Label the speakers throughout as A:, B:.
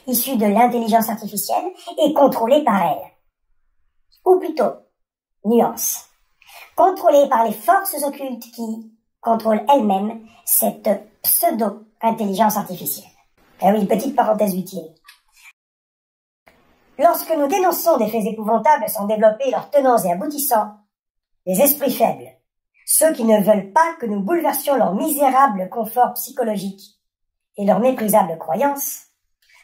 A: issus de l'intelligence artificielle et contrôlés par elle. Ou plutôt, nuance, contrôlés par les forces occultes qui contrôlent elles-mêmes cette pseudo-intelligence artificielle. Ah oui, petite parenthèse utile. Lorsque nous dénonçons des faits épouvantables sans développer leurs tenants et aboutissants, les esprits faibles, ceux qui ne veulent pas que nous bouleversions leur misérable confort psychologique et leurs méprisables croyances,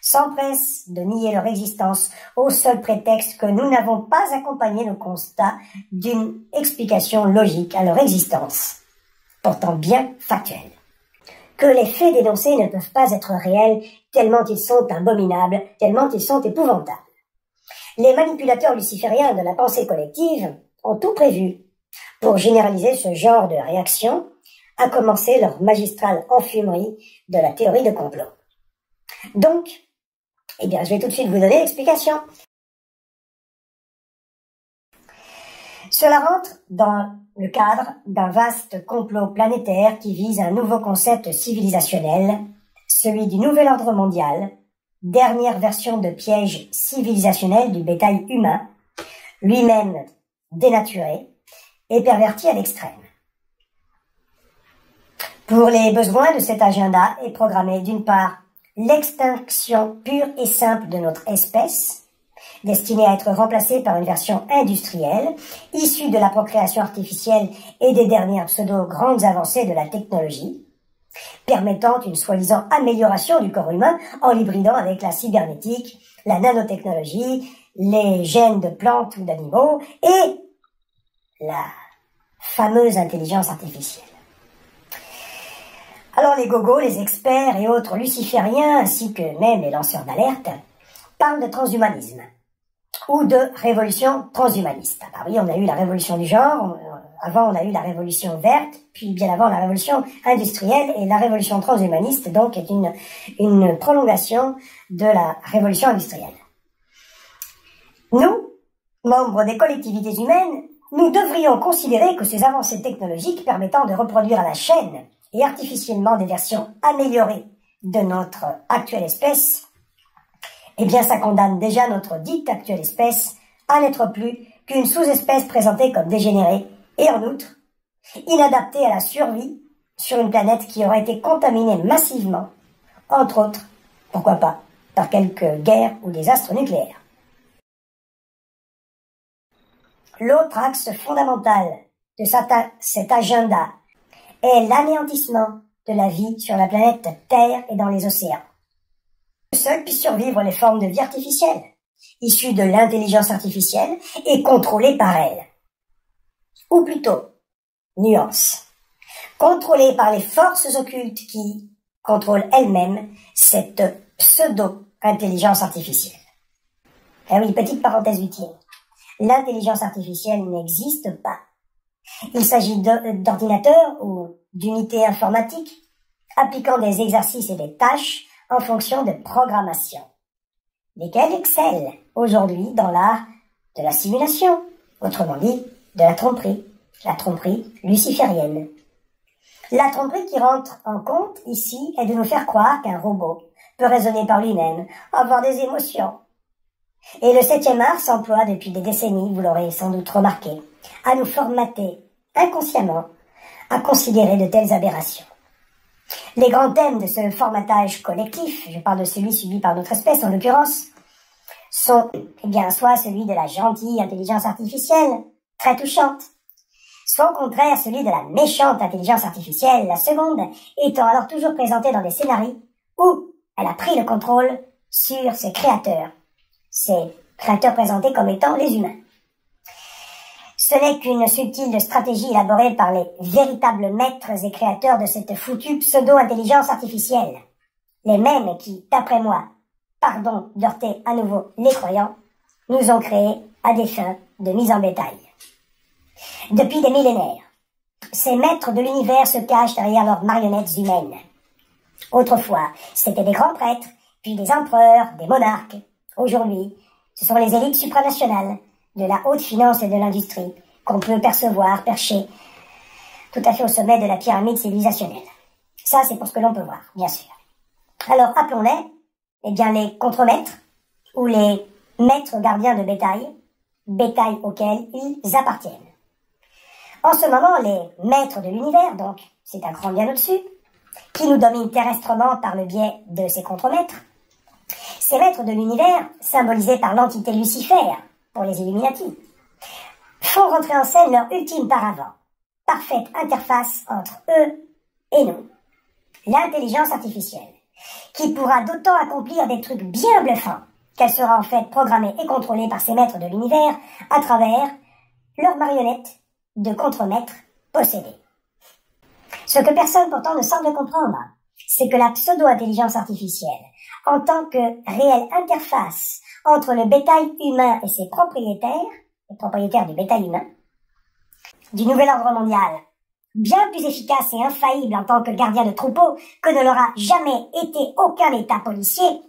A: s'empressent de nier leur existence au seul prétexte que nous n'avons pas accompagné nos constats d'une explication logique à leur existence, pourtant bien factuelle. Que les faits dénoncés ne peuvent pas être réels tellement ils sont abominables, tellement ils sont épouvantables. Les manipulateurs lucifériens de la pensée collective ont tout prévu pour généraliser ce genre de réaction, à commencer leur magistrale enfumerie de la théorie de complot. Donc, je vais tout de suite vous donner l'explication. Cela rentre dans le cadre d'un vaste complot planétaire qui vise un nouveau concept civilisationnel, celui du nouvel ordre mondial, dernière version de piège civilisationnel du bétail humain, lui-même dénaturé et perverti à l'extrême. Pour les besoins de cet agenda est programmée d'une part l'extinction pure et simple de notre espèce, destinée à être remplacée par une version industrielle, issue de la procréation artificielle et des dernières pseudo-grandes avancées de la technologie, permettant une soi-disant amélioration du corps humain en l'hybridant avec la cybernétique, la nanotechnologie, les gènes de plantes ou d'animaux et la fameuse intelligence artificielle. Alors les gogos, les experts et autres lucifériens, ainsi que même les lanceurs d'alerte, parlent de transhumanisme ou de révolution transhumaniste. Ah oui, on a eu la révolution du genre, avant on a eu la révolution verte, puis bien avant la révolution industrielle, et la révolution transhumaniste donc est une prolongation de la révolution industrielle. Nous, membres des collectivités humaines, nous devrions considérer que ces avancées technologiques permettant de reproduire à la chaîne et artificiellement des versions améliorées de notre actuelle espèce, ça condamne déjà notre dite actuelle espèce à n'être plus qu'une sous-espèce présentée comme dégénérée et en outre, inadaptée à la survie sur une planète qui aurait été contaminée massivement, entre autres, pourquoi pas, par quelques guerres ou désastres nucléaires. L'autre axe fondamental de cet agenda est l'anéantissement de la vie sur la planète Terre et dans les océans. Seules puissent survivre les formes de vie artificielles, issues de l'intelligence artificielle et contrôlées par elle. Ou plutôt, nuance, contrôlées par les forces occultes qui contrôlent elles-mêmes cette pseudo-intelligence artificielle. Ah oui, petite parenthèse utile. L'intelligence artificielle n'existe pas. Il s'agit d'ordinateurs ou d'unités informatiques appliquant des exercices et des tâches en fonction de programmation, lesquelles excellent aujourd'hui dans l'art de la simulation, autrement dit, de la tromperie luciférienne. La tromperie qui rentre en compte ici est de nous faire croire qu'un robot peut raisonner par lui-même, avoir des émotions. Et le 7e art s'emploie depuis des décennies, vous l'aurez sans doute remarqué, à nous formater inconsciemment à considérer de telles aberrations. Les grands thèmes de ce formatage collectif, je parle de celui subi par notre espèce en l'occurrence, sont soit celui de la gentille intelligence artificielle, très touchante, soit au contraire celui de la méchante intelligence artificielle, la seconde étant alors toujours présentée dans des scénarios où elle a pris le contrôle sur ses créateurs présentés comme étant les humains. Ce n'est qu'une subtile stratégie élaborée par les véritables maîtres et créateurs de cette foutue pseudo-intelligence artificielle. Les mêmes qui, d'après moi, pardon d'heurter à nouveau les croyants, nous ont créés à des fins de mise en bétail. Depuis des millénaires, ces maîtres de l'univers se cachent derrière leurs marionnettes humaines. Autrefois, c'était des grands prêtres, puis des empereurs, des monarques. Aujourd'hui, ce sont les élites supranationales de la haute finance et de l'industrie qu'on peut percevoir perchées tout à fait au sommet de la pyramide civilisationnelle. Ça, c'est pour ce que l'on peut voir, bien sûr. Alors, appelons-les, Eh bien, les contremaîtres, ou les maîtres gardiens de bétail auquel ils appartiennent. En ce moment, les maîtres de l'univers, donc c'est un cran bien au-dessus, qui nous dominent terrestrement par le biais de ces contremaîtres, ces maîtres de l'univers, symbolisés par l'entité Lucifer, pour les Illuminati, font rentrer en scène leur ultime paravent, parfaite interface entre eux et nous, l'intelligence artificielle, qui pourra d'autant accomplir des trucs bien bluffants qu'elle sera en fait programmée et contrôlée par ces maîtres de l'univers à travers leurs marionnettes de contremaîtres possédés. Ce que personne pourtant ne semble comprendre, c'est que la pseudo-intelligence artificielle, en tant que réelle interface entre le bétail humain et ses propriétaires, les propriétaires du bétail humain, du nouvel ordre mondial, bien plus efficace et infaillible en tant que gardien de troupeau que ne l'aura jamais été aucun État policier,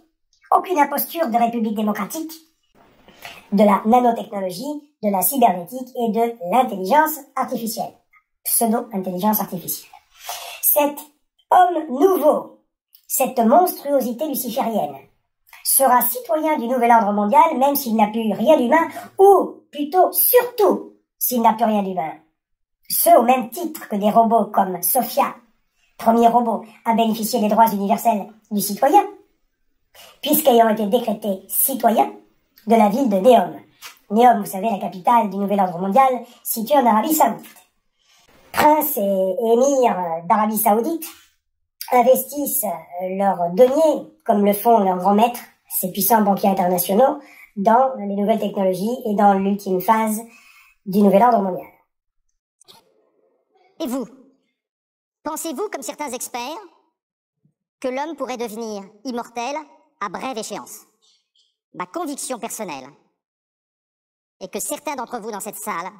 A: aucune imposture de République démocratique, de la nanotechnologie, de la cybernétique et de l'intelligence artificielle, pseudo-intelligence artificielle. Cet homme nouveau, cette monstruosité luciférienne, sera citoyen du nouvel ordre mondial même s'il n'a plus rien d'humain, ou plutôt surtout s'il n'a plus rien d'humain. Ce au même titre que des robots comme Sophia, premier robot à bénéficier des droits universels du citoyen, puisqu'ayant été décrété citoyen de la ville de Neom. Neom, vous savez, la capitale du nouvel ordre mondial, située en Arabie Saoudite. Princes et émirs d'Arabie Saoudite investissent leurs deniers, comme le font leurs grands maîtres, ces puissants banquiers internationaux, dans les nouvelles technologies et dans l'ultime phase du nouvel ordre mondial.
B: Et vous, pensez-vous, comme certains experts, que l'homme pourrait devenir immortel à brève échéance? Ma conviction personnelle est que certains d'entre vous dans cette salle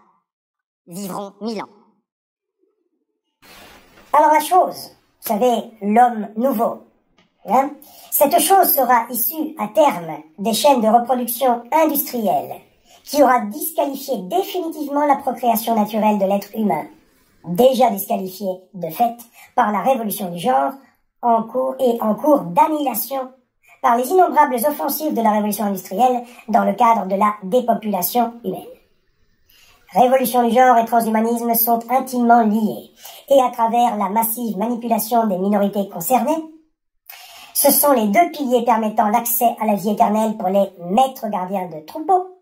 B: vivront 1000 ans.
A: Alors la chose, vous savez, l'homme nouveau, hein, cette chose sera issue à terme des chaînes de reproduction industrielles qui aura disqualifié définitivement la procréation naturelle de l'être humain, déjà disqualifiée de fait par la révolution du genre en cours d'annihilation par les innombrables offensives de la révolution industrielle dans le cadre de la dépopulation humaine. Révolution du genre et transhumanisme sont intimement liés, et à travers la massive manipulation des minorités concernées, ce sont les deux piliers permettant l'accès à la vie éternelle pour les maîtres gardiens de troupeaux,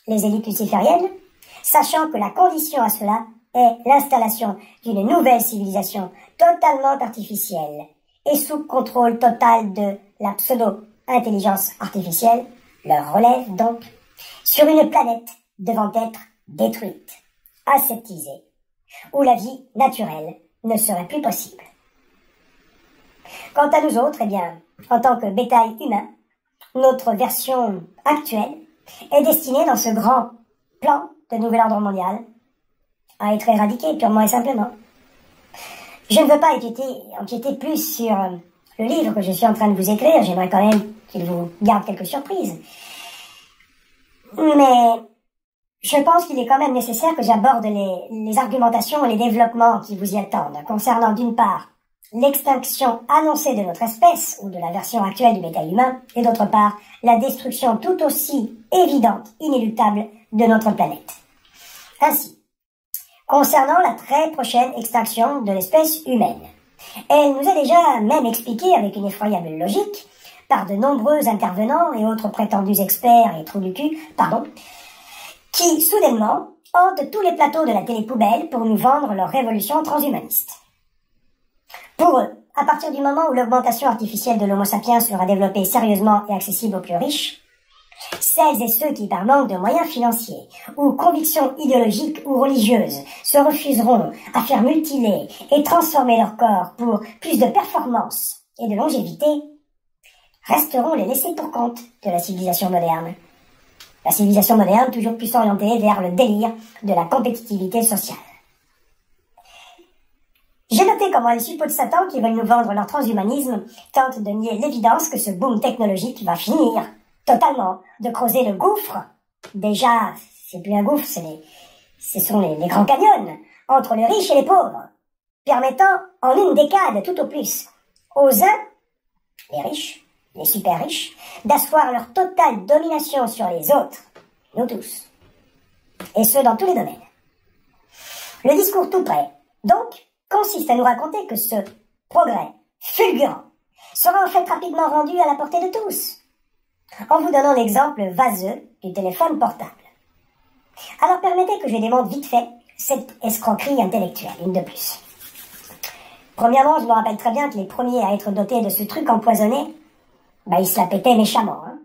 A: les élites lucifériennes, sachant que la condition à cela est l'installation d'une nouvelle civilisation totalement artificielle et sous contrôle total de la pseudo-intelligence artificielle, leur relève donc, sur une planète devant être détruite, aseptisée, où la vie naturelle ne serait plus possible. Quant à nous autres, eh bien, en tant que bétail humain, notre version actuelle est destinée dans ce grand plan de nouvel ordre mondial à être éradiquée purement et simplement. Je ne veux pas empiéter plus sur le livre que je suis en train de vous écrire, j'aimerais quand même qu'il vous garde quelques surprises. Mais je pense qu'il est quand même nécessaire que j'aborde les argumentations et les développements qui vous y attendent, concernant d'une part l'extinction annoncée de notre espèce, ou de la version actuelle du bétail humain, et d'autre part la destruction tout aussi évidente, inéluctable, de notre planète. Ainsi, concernant la très prochaine extinction de l'espèce humaine, elle nous a déjà même expliqué avec une effroyable logique, par de nombreux intervenants et autres prétendus experts et trous du cul, qui, soudainement, hantent tous les plateaux de la télé-poubelle pour nous vendre leur révolution transhumaniste. Pour eux, à partir du moment où l'augmentation artificielle de l'Homo sapiens sera développée sérieusement et accessible aux plus riches, celles et ceux qui, par manque de moyens financiers ou convictions idéologiques ou religieuses, se refuseront à faire mutiler et transformer leur corps pour plus de performance et de longévité, resteront les laissés pour compte de la civilisation moderne. La civilisation moderne toujours plus orientée vers le délire de la compétitivité sociale. J'ai noté comment les suppôts de Satan qui veulent nous vendre leur transhumanisme tentent de nier l'évidence que ce boom technologique va finir totalement de creuser le gouffre. Déjà, c'est plus un gouffre, ce sont les grands canyons entre les riches et les pauvres, permettant en une décade tout au plus aux uns, les riches, les super riches, d'asseoir leur totale domination sur les autres, nous tous, et ce dans tous les domaines. Le discours tout prêt, donc, consiste à nous raconter que ce progrès fulgurant sera en fait rapidement rendu à la portée de tous, en vous donnant l'exemple vaseux du téléphone portable. Alors permettez que je démontre vite fait cette escroquerie intellectuelle, une de plus. Premièrement, je me rappelle très bien que les premiers à être dotés de ce truc empoisonné, ils se la pétaient méchamment, hein.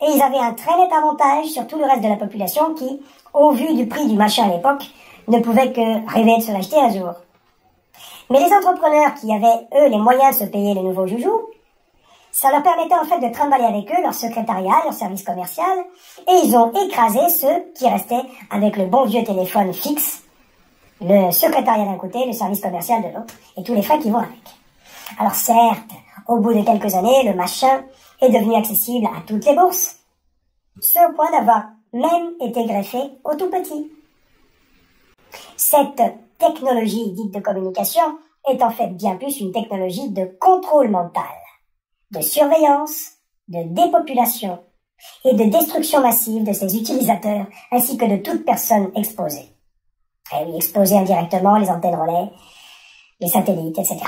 A: Et ils avaient un très net avantage sur tout le reste de la population qui, au vu du prix du machin à l'époque, ne pouvait que rêver de se l'acheter un jour. Mais les entrepreneurs qui avaient, eux, les moyens de se payer les nouveaux joujoux, ça leur permettait en fait de trimballer avec eux leur secrétariat, leur service commercial, et ils ont écrasé ceux qui restaient avec le bon vieux téléphone fixe, le secrétariat d'un côté, le service commercial de l'autre, et tous les frais qui vont avec. Alors certes, au bout de quelques années, le machin est devenu accessible à toutes les bourses, ce au point d'avoir même été greffé au tout petit. Cette technologie dite de communication est en fait bien plus une technologie de contrôle mental, de surveillance, de dépopulation et de destruction massive de ses utilisateurs ainsi que de toute personne exposée. Et oui, exposée indirectement, les antennes relais, les satellites, etc.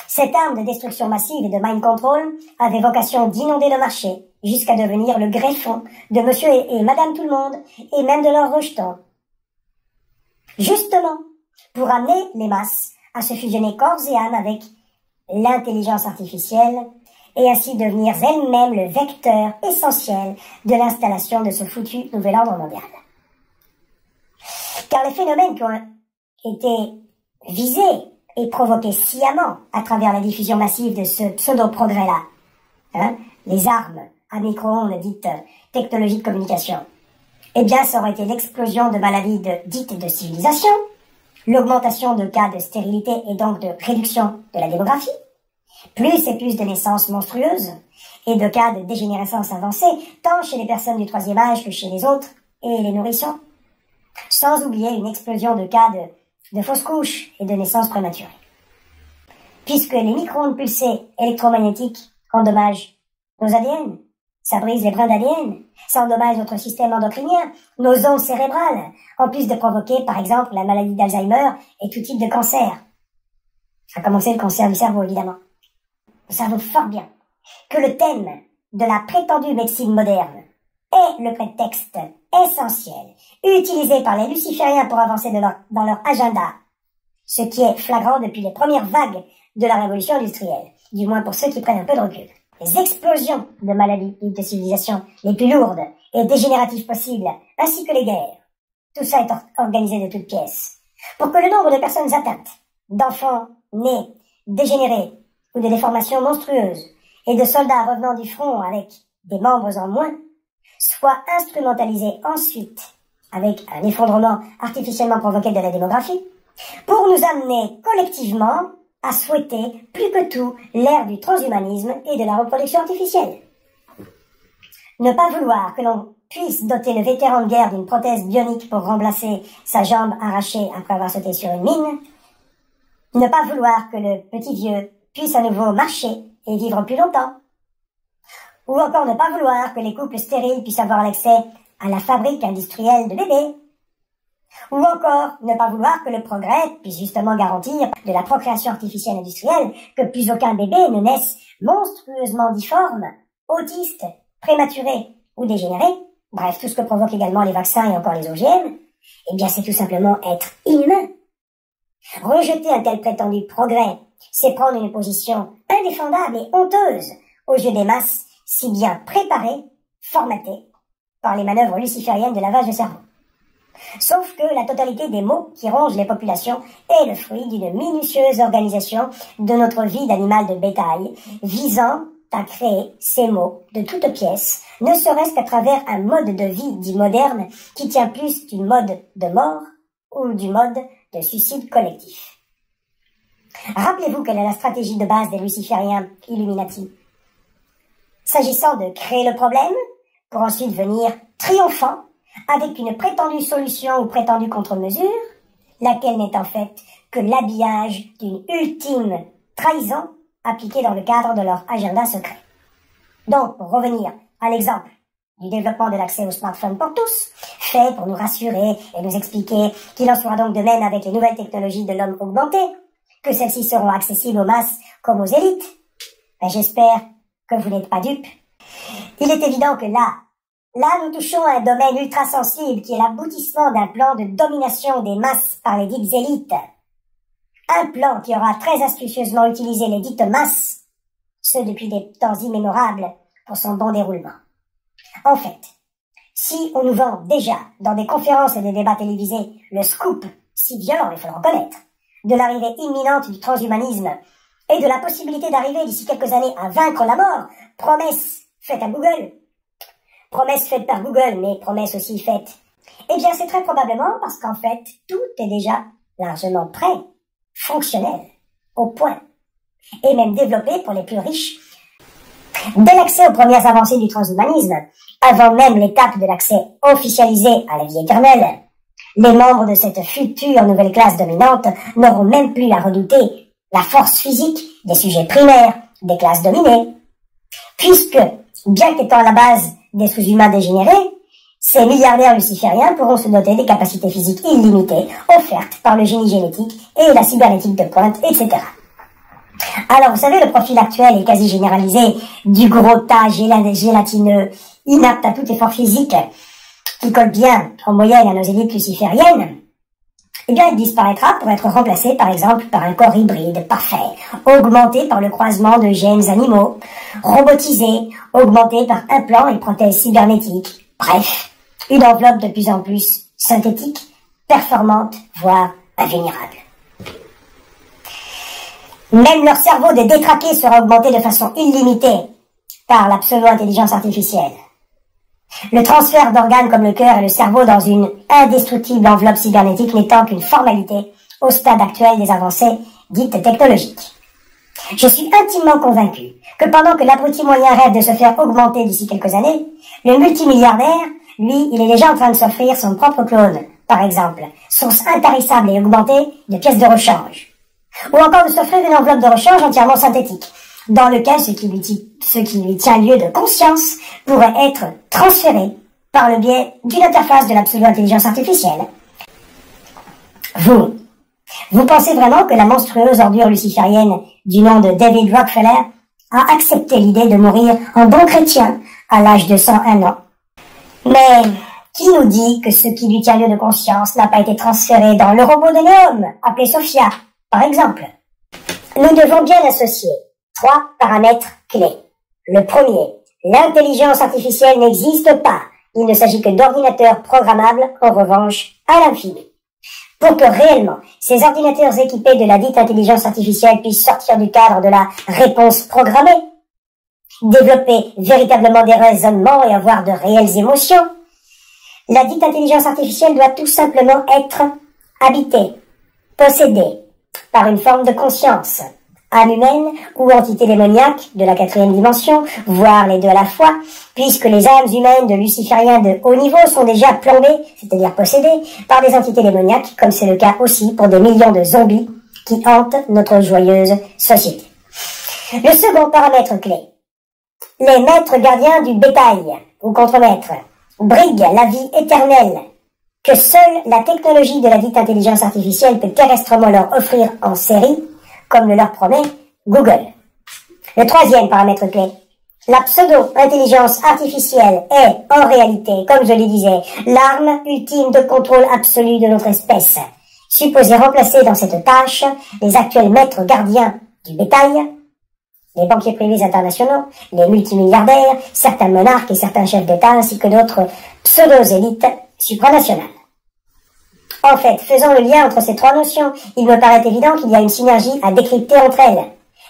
A: Cette arme de destruction massive et de mind control avait vocation d'inonder le marché jusqu'à devenir le greffon de monsieur et madame tout le monde et même de leurs rejetons. Justement, pour amener les masses à se fusionner corps et âme avec l'intelligence artificielle et ainsi devenir elles-mêmes le vecteur essentiel de l'installation de ce foutu nouvel ordre mondial. Car les phénomènes qui ont été visés et provoqués sciemment à travers la diffusion massive de ce pseudo-progrès-là, les armes à micro-ondes dites technologies de communication, eh bien ça aurait été l'explosion de maladies dites de civilisation, l'augmentation de cas de stérilité et donc de réduction de la démographie, plus et plus de naissances monstrueuses et de cas de dégénérescence avancée, tant chez les personnes du troisième âge que chez les autres et les nourrissons, sans oublier une explosion de cas de fausses couches et de naissances prématurées. Puisque les micro-ondes pulsées électromagnétiques endommagent nos ADN, ça brise les brins d'ADN, ça endommage notre système endocrinien, nos ondes cérébrales, en plus de provoquer, par exemple, la maladie d'Alzheimer et tout type de cancer. À commencer le cancer du cerveau, évidemment. Nous savons fort bien que le thème de la prétendue médecine moderne est le prétexte essentiel utilisé par les lucifériens pour avancer dans leur agenda, ce qui est flagrant depuis les premières vagues de la révolution industrielle, du moins pour ceux qui prennent un peu de recul. Les explosions de maladies et de civilisations les plus lourdes et dégénératives possibles, ainsi que les guerres. Tout ça est organisé de toutes pièces, pour que le nombre de personnes atteintes, d'enfants nés, dégénérés ou de déformations monstrueuses, et de soldats revenant du front avec des membres en moins, soit instrumentalisé ensuite avec un effondrement artificiellement provoqué de la démographie, pour nous amener collectivement à souhaiter plus que tout l'ère du transhumanisme et de la reproduction artificielle. Ne pas vouloir que l'on puisse doter le vétéran de guerre d'une prothèse bionique pour remplacer sa jambe arrachée après avoir sauté sur une mine, ne pas vouloir que le petit vieux puisse à nouveau marcher et vivre plus longtemps, ou encore ne pas vouloir que les couples stériles puissent avoir l'accès à la fabrique industrielle de bébés, ou encore ne pas vouloir que le progrès puisse justement garantir de la procréation artificielle industrielle, que plus aucun bébé ne naisse monstrueusement difforme, autiste, prématuré ou dégénéré, bref, tout ce que provoquent également les vaccins et encore les OGM, eh bien c'est tout simplement être inhumain. Rejeter un tel prétendu progrès, c'est prendre une position indéfendable et honteuse aux yeux des masses si bien préparées, formatées par les manœuvres lucifériennes de lavage de cerveau. Sauf que la totalité des maux qui rongent les populations est le fruit d'une minutieuse organisation de notre vie d'animal de bétail, visant à créer ces maux de toutes pièces, ne serait-ce qu'à travers un mode de vie dit moderne qui tient plus du mode de mort ou du mode de suicide collectif. Rappelez-vous quelle est la stratégie de base des lucifériens Illuminati. S'agissant de créer le problème, pour ensuite venir triomphant avec une prétendue solution ou prétendue contre-mesure, laquelle n'est en fait que l'habillage d'une ultime trahison appliquée dans le cadre de leur agenda secret. Donc, pour revenir à l'exemple du développement de l'accès au smartphone pour tous, fait pour nous rassurer et nous expliquer qu'il en sera donc de même avec les nouvelles technologies de l'homme augmenté, que celles-ci seront accessibles aux masses comme aux élites. Ben, j'espère que vous n'êtes pas dupes. Il est évident que là, nous touchons à un domaine ultra sensible qui est l'aboutissement d'un plan de domination des masses par les dites élites. Un plan qui aura très astucieusement utilisé les dites masses, ce depuis des temps immémorables, pour son bon déroulement. En fait, si on nous vend déjà dans des conférences et des débats télévisés le scoop, si violent il faut le reconnaître, de l'arrivée imminente du transhumanisme et de la possibilité d'arriver d'ici quelques années à vaincre la mort, promesse faite à Google, promesse faite par Google, mais promesse aussi faite, eh bien c'est très probablement parce qu'en fait, tout est déjà largement prêt, fonctionnel, au point, et même développé pour les plus riches. Dès l'accès aux premières avancées du transhumanisme, avant même l'étape de l'accès officialisé à la vie éternelle, les membres de cette future nouvelle classe dominante n'auront même plus à redouter la force physique des sujets primaires des classes dominées, puisque, bien qu'étant à la base des sous-humains dégénérés, ces milliardaires lucifériens pourront se doter des capacités physiques illimitées offertes par le génie génétique et la cybernétique de pointe, etc. Alors, vous savez, le profil actuel est quasi généralisé du gros tas gélatineux, inapte à tout effort physique, qui colle bien en moyenne à nos élites lucifériennes, eh bien, il disparaîtra pour être remplacé, par exemple, par un corps hybride parfait, augmenté par le croisement de gènes animaux, robotisé, augmenté par implants et prothèses cybernétiques. Bref, une enveloppe de plus en plus synthétique, performante, voire invulnérable. Même leur cerveau de détraqué sera augmenté de façon illimitée par la pseudo-intelligence artificielle. Le transfert d'organes comme le cœur et le cerveau dans une indestructible enveloppe cybernétique n'étant qu'une formalité au stade actuel des avancées dites technologiques. Je suis intimement convaincu que pendant que l'abruti moyen rêve de se faire augmenter d'ici quelques années, le multimilliardaire, lui, il est déjà en train de s'offrir son propre clone, par exemple, source intarissable et augmentée de pièces de rechange. Ou encore de s'offrir une enveloppe de rechange entièrement synthétique, dans lequel ce qui lui tient lieu de conscience pourrait être transféré par le biais d'une interface de la pseudo-intelligence artificielle. Vous pensez vraiment que la monstrueuse ordure luciférienne du nom de David Rockefeller a accepté l'idée de mourir en bon chrétien à l'âge de 101 ans? Mais qui nous dit que ce qui lui tient lieu de conscience n'a pas été transféré dans le robot de Néom, appelé Sophia, par exemple? Nous devons bien associer 3 paramètres clés. Le premier, l'intelligence artificielle n'existe pas. Il ne s'agit que d'ordinateurs programmables, en revanche, à l'infini. Pour que réellement ces ordinateurs équipés de la dite intelligence artificielle puissent sortir du cadre de la réponse programmée, développer véritablement des raisonnements et avoir de réelles émotions, la dite intelligence artificielle doit tout simplement être habitée, possédée par une forme de conscience, âme humaine ou entité démoniaque de la 4e dimension, voire les deux à la fois, puisque les âmes humaines de lucifériens de haut niveau sont déjà plombées, c'est-à-dire possédées, par des entités démoniaques, comme c'est le cas aussi pour des millions de zombies qui hantent notre joyeuse société. Le second paramètre clé, les maîtres gardiens du bétail, ou contremaîtres, briguent la vie éternelle, que seule la technologie de la dite intelligence artificielle peut terrestrement leur offrir en série, comme le leur promet Google. Le troisième paramètre clé, la pseudo-intelligence artificielle est, en réalité, comme je le disais, l'arme ultime de contrôle absolu de notre espèce, supposée remplacer dans cette tâche les actuels maîtres gardiens du bétail, les banquiers privés internationaux, les multimilliardaires, certains monarques et certains chefs d'État, ainsi que d'autres pseudo-élites supranationales. En fait, faisant le lien entre ces trois notions, il me paraît évident qu'il y a une synergie à décrypter entre elles.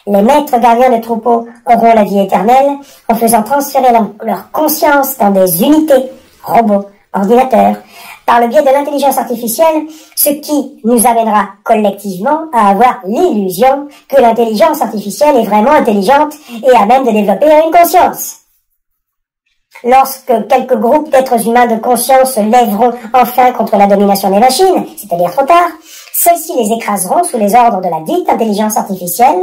A: Les maîtres gardiens de troupeaux auront la vie éternelle en faisant transférer leur conscience dans des unités, robots, ordinateurs, par le biais de l'intelligence artificielle, ce qui nous amènera collectivement à avoir l'illusion que l'intelligence artificielle est vraiment intelligente et à même de développer une conscience. Lorsque quelques groupes d'êtres humains de conscience se lèveront enfin contre la domination des machines, c'est-à-dire trop tard, celles-ci les écraseront sous les ordres de la dite intelligence artificielle,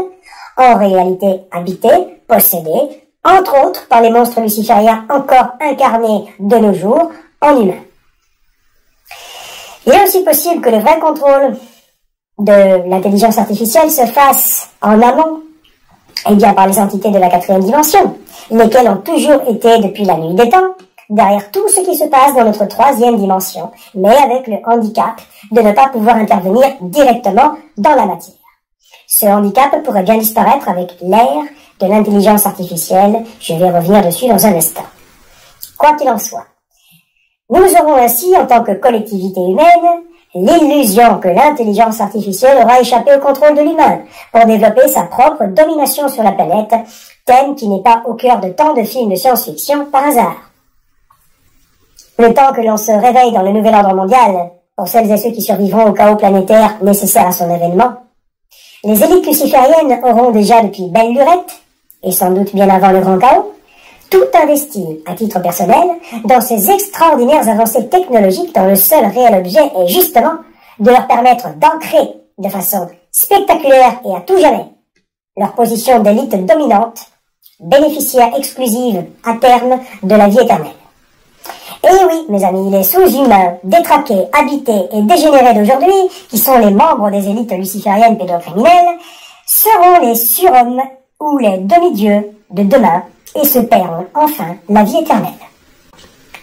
A: en réalité habitée, possédée entre autres par les monstres lucifériens encore incarnés de nos jours en humains. Il est aussi possible que le vrai contrôle de l'intelligence artificielle se fasse en amont, et bien par les entités de la 4e dimension, lesquelles ont toujours été, depuis la nuit des temps, derrière tout ce qui se passe dans notre 3e dimension, mais avec le handicap de ne pas pouvoir intervenir directement dans la matière. Ce handicap pourrait bien disparaître avec l'ère de l'intelligence artificielle. Je vais revenir dessus dans un instant. Quoi qu'il en soit, nous aurons ainsi, en tant que collectivité humaine, l'illusion que l'intelligence artificielle aura échappé au contrôle de l'humain pour développer sa propre domination sur la planète, thème qui n'est pas au cœur de tant de films de science-fiction par hasard. Le temps que l'on se réveille dans le nouvel ordre mondial, pour celles et ceux qui survivront au chaos planétaire nécessaire à son avènement, les élites lucifériennes auront déjà depuis belle lurette, et sans doute bien avant le grand chaos, tout investi, à titre personnel, dans ces extraordinaires avancées technologiques dont le seul réel objet est justement de leur permettre d'ancrer de façon spectaculaire et à tout jamais leur position d'élite dominante, bénéficiaire exclusive à terme de la vie éternelle. Et oui, mes amis, les sous-humains, détraqués, habités et dégénérés d'aujourd'hui, qui sont les membres des élites lucifériennes pédocriminelles, seront les surhommes ou les demi-dieux de demain et se perdent enfin la vie éternelle.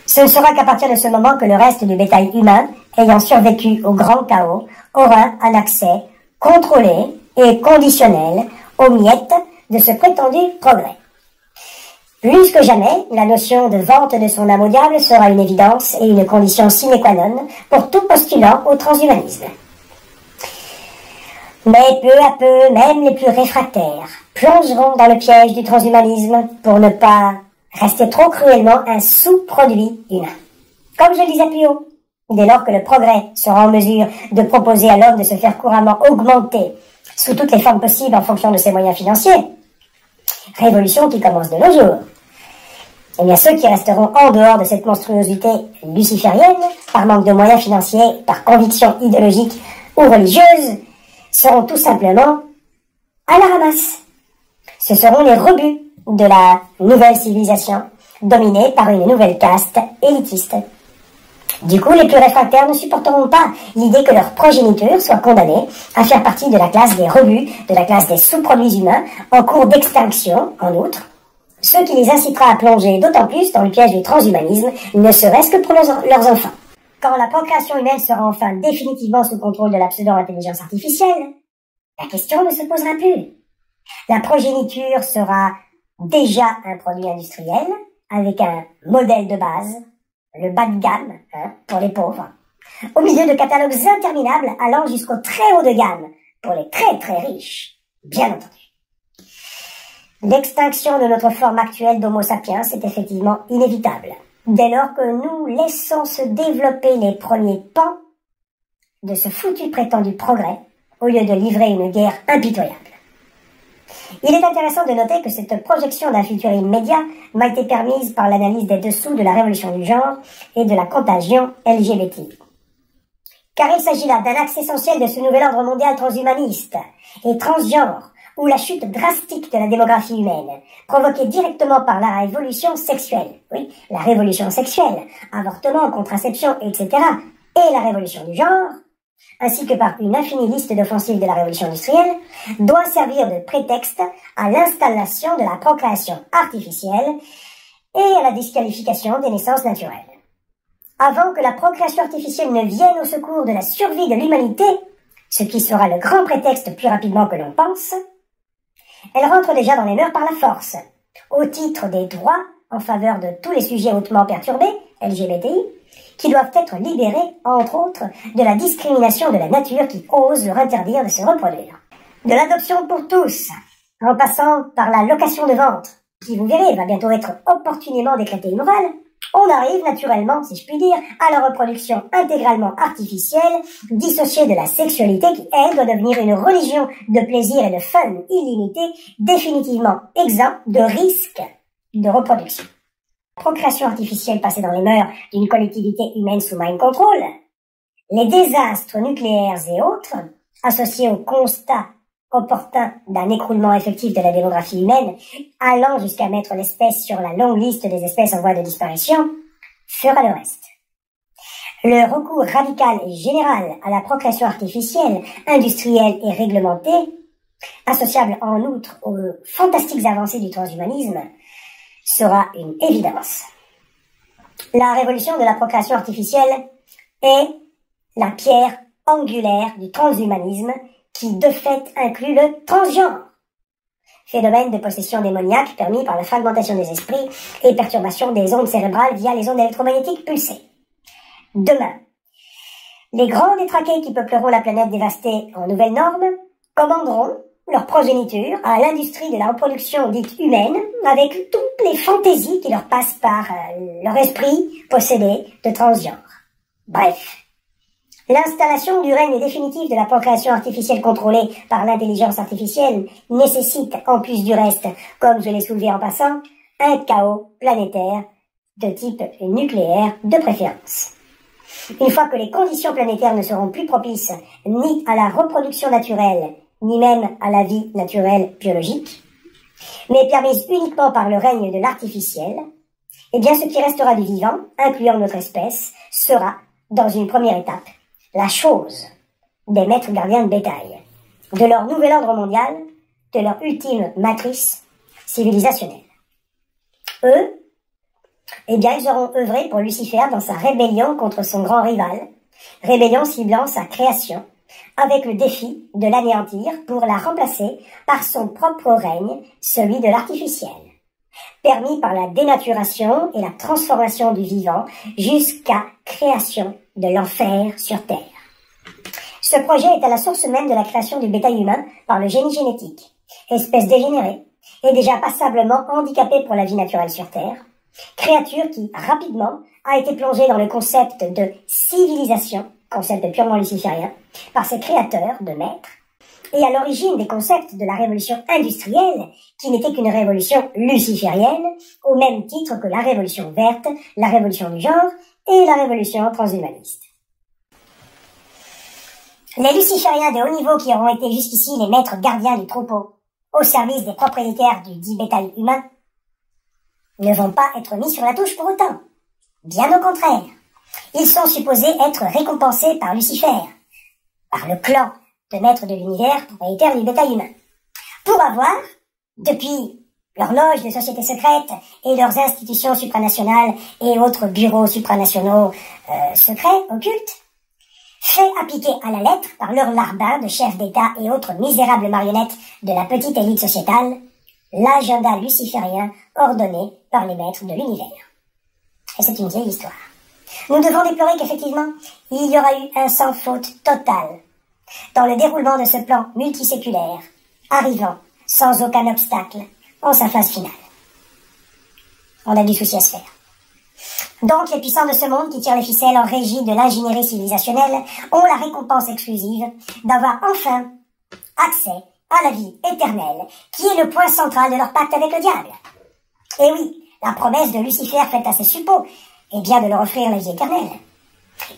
A: Ce ne sera qu'à partir de ce moment que le reste du bétail humain, ayant survécu au grand chaos, aura un accès contrôlé et conditionnel aux miettes de ce prétendu progrès. Plus que jamais, la notion de vente de son âme au diable sera une évidence et une condition sine qua non pour tout postulant au transhumanisme. Mais peu à peu, même les plus réfractaires plongeront dans le piège du transhumanisme pour ne pas rester trop cruellement un sous-produit humain. Comme je le disais plus haut, dès lors que le progrès sera en mesure de proposer à l'homme de se faire couramment augmenter sous toutes les formes possibles en fonction de ses moyens financiers, révolution qui commence de nos jours. Eh bien, ceux qui resteront en dehors de cette monstruosité luciférienne, par manque de moyens financiers, par conviction idéologique ou religieuse, seront tout simplement à la ramasse. Ce seront les rebuts de la nouvelle civilisation, dominée par une nouvelle caste élitiste. Du coup, les plus réfractaires ne supporteront pas l'idée que leur progéniture soit condamnée à faire partie de la classe des rebuts, de la classe des sous-produits humains, en cours d'extinction, en outre, ce qui les incitera à plonger d'autant plus dans le piège du transhumanisme, ne serait-ce que pour leurs enfants. Quand la procréation humaine sera enfin définitivement sous contrôle de la pseudo-intelligence artificielle, la question ne se posera plus. La progéniture sera déjà un produit industriel, avec un modèle de base, le bas de gamme, pour les pauvres, au milieu de catalogues interminables allant jusqu'au très haut de gamme, pour les très très riches, bien entendu. L'extinction de notre forme actuelle d'Homo sapiens est effectivement inévitable, dès lors que nous laissons se développer les premiers pans de ce foutu prétendu progrès, au lieu de livrer une guerre impitoyable. Il est intéressant de noter que cette projection d'un futur immédiat m'a été permise par l'analyse des dessous de la révolution du genre et de la contagion LGBT. Car il s'agit là d'un axe essentiel de ce nouvel ordre mondial transhumaniste et transgenre, où la chute drastique de la démographie humaine, provoquée directement par la révolution sexuelle, oui, la révolution sexuelle, avortement, contraception, etc., et la révolution du genre, ainsi que par une infinie liste d'offensives de la révolution industrielle, doit servir de prétexte à l'installation de la procréation artificielle et à la disqualification des naissances naturelles. Avant que la procréation artificielle ne vienne au secours de la survie de l'humanité, ce qui sera le grand prétexte plus rapidement que l'on pense, elle rentre déjà dans les mœurs par la force, au titre des droits en faveur de tous les sujets hautement perturbés, LGBTI, qui doivent être libérés, entre autres, de la discrimination de la nature qui ose leur interdire de se reproduire. De l'adoption pour tous, en passant par la location de ventre, qui, vous verrez, va bientôt être opportunément décrétée immorale, on arrive naturellement, si je puis dire, à la reproduction intégralement artificielle, dissociée de la sexualité qui, elle, doit devenir une religion de plaisir et de fun illimité, définitivement exempt de risque de reproduction. La procréation artificielle passée dans les mœurs d'une collectivité humaine sous mind control, les désastres nucléaires et autres, associés au constat opportun d'un écroulement effectif de la démographie humaine, allant jusqu'à mettre l'espèce sur la longue liste des espèces en voie de disparition, fera le reste. Le recours radical et général à la procréation artificielle, industrielle et réglementée, associable en outre aux fantastiques avancées du transhumanisme, sera une évidence. La révolution de la procréation artificielle est la pierre angulaire du transhumanisme qui de fait inclut le transgenre, phénomène de possession démoniaque permis par la fragmentation des esprits et perturbation des ondes cérébrales via les ondes électromagnétiques pulsées. Demain, les grands détraqués qui peupleront la planète dévastée en nouvelles normes commanderont leur progéniture à l'industrie de la reproduction dite humaine avec toutes les fantaisies qui leur passent par leur esprit possédé de transgenre. Bref, l'installation du règne définitif de la procréation artificielle contrôlée par l'intelligence artificielle nécessite, en plus du reste, comme je l'ai soulevé en passant, un chaos planétaire de type nucléaire de préférence. Une fois que les conditions planétaires ne seront plus propices ni à la reproduction naturelle, ni même à la vie naturelle biologique, mais permises uniquement par le règne de l'artificiel, eh bien ce qui restera du vivant, incluant notre espèce, sera, dans une première étape, la chose des maîtres gardiens de bétail, de leur nouvel ordre mondial, de leur ultime matrice civilisationnelle. Eux, eh bien, ils auront œuvré pour Lucifer dans sa rébellion contre son grand rival, rébellion ciblant sa création, avec le défi de l'anéantir pour la remplacer par son propre règne, celui de l'artificiel, permis par la dénaturation et la transformation du vivant jusqu'à création de l'enfer sur Terre. Ce projet est à la source même de la création du bétail humain par le génie génétique, espèce dégénérée et déjà passablement handicapée pour la vie naturelle sur Terre, créature qui, rapidement, a été plongée dans le concept de civilisation, concept purement luciférien, par ses créateurs de maîtres, et à l'origine des concepts de la révolution industrielle, qui n'était qu'une révolution luciférienne, au même titre que la révolution verte, la révolution du genre et la révolution transhumaniste. Les lucifériens de haut niveau qui auront été jusqu'ici les maîtres gardiens du troupeau, au service des propriétaires du dit bétail humain, ne vont pas être mis sur la touche pour autant. Bien au contraire. Ils sont supposés être récompensés par Lucifer, par le clan de maîtres de l'univers propriétaires du bétail humain, pour avoir, depuis leurs loges de sociétés secrètes et leurs institutions supranationales et autres bureaux supranationaux secrets, occultes, fait appliquer à la lettre par leurs larbins de chefs d'État et autres misérables marionnettes de la petite élite sociétale, l'agenda luciférien ordonné par les maîtres de l'univers. Et c'est une vieille histoire. Nous devons déplorer qu'effectivement, il y aura eu un sans faute total dans le déroulement de ce plan multiséculaire, arrivant sans aucun obstacle en sa phase finale. On a du souci à se faire. Donc, les puissants de ce monde qui tirent les ficelles en régie de l'ingénierie civilisationnelle ont la récompense exclusive d'avoir enfin accès à la vie éternelle, qui est le point central de leur pacte avec le diable. Et oui, la promesse de Lucifer faite à ses suppôts est bien de leur offrir la vie éternelle.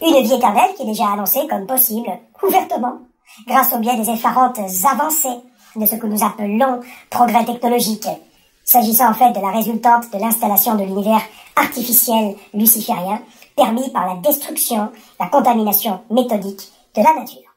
A: Une vie éternelle qui est déjà annoncée comme possible, ouvertement, grâce au biais des effarantes avancées de ce que nous appelons progrès technologique, s'agissant en fait de la résultante de l'installation de l'univers artificiel luciférien, permis par la destruction, la contamination méthodique de la nature.